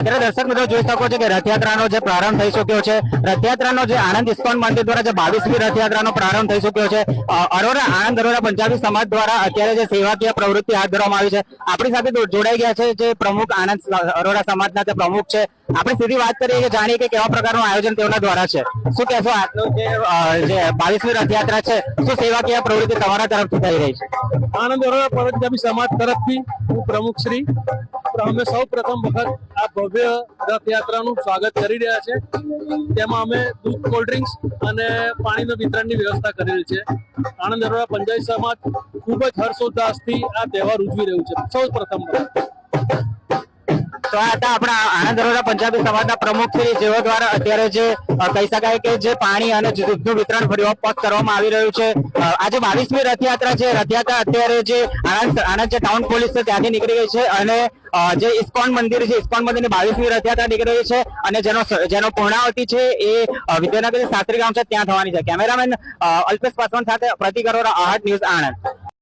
ત્યારે દર્શક મિત્રો જોઈ શકો છો કે રથયાત્રાનો જે પ્રારંભ થઈ ચુક્યો છે, રથયાત્રાનો જે આણંદ ઇસ્કોન મંદિર દ્વારા જે 22મી રથયાત્રાનો પ્રારંભ થઈ ચુક્યો છે, આણંદ અરોરા પંજાબી સમાજ દ્વારા અત્યારે જે સેવાકીય પ્રવૃત્તિ હાથ ધરવામાં આવી છે, આપણી સાથે જોડાઈ ગયા છે જે પ્રમુખ આણંદ અરોરા સમાજના જે પ્રમુખ છે, આપણે સીધી વાત કરીએ કે જાણીએ કે કેવા પ્રકારનું આયોજન તેઓના દ્વારા છે। શું કહેશો, આજનું જે 22મી રથયાત્રા છે, શું સેવાકીય પ્રવૃત્તિ તમારા તરફથી થઈ રહી છે? આણંદ અરોરા પંજાબી સમાજ તરફથી હું પ્રમુખ શ્રી અમે સૌ પ્રથમ વખત આ ભવ્ય રથયાત્રાનું સ્વાગત કરી રહ્યા છે। તેમાં અમે દૂધ, કોલ્ડ ડ્રિંક્સ અને પાણીના વિતરણની વ્યવસ્થા કરેલી છે। આણંદ અરોરા પંજાબી સમાજ ખૂબ જ હર્ષોલ્લાસથી આ તહેવાર ઉજવી રહ્યું છે સૌ પ્રથમ વખત। તો આ હતા આપણા આણંદ અરોરા પંજાબી સમાજના પ્રમુખ શ્રી, જેઓ દ્વારા અત્યારે જે કહી શકાય કે જે પાણી અને દૂધનું વિતરણ ફ્રી ઓફ કોસ્ટ કરવામાં આવી રહ્યું છે। આજે 22મી રથયાત્રા છે, રથયાત્રા અત્યારે જે આણંદ જે ટાઉન પોલીસ છે ત્યાંથી નીકળી ગઈ છે અને જે ઇસ્કોન મંદિર છે, ઇસ્કોન મંદિરની 22મી રથયાત્રા નીકળી રહી છે અને જેનો પૂર્ણાવતી છે એ વિદ્યાનગર શાસ્ત્રી ગામ છે ત્યાં થવાની છે। કેમેરામેન અલ્પેશ પાસવાન સાથે પ્રતિક અરોરા, આહાટ ન્યૂઝ, આણંદ।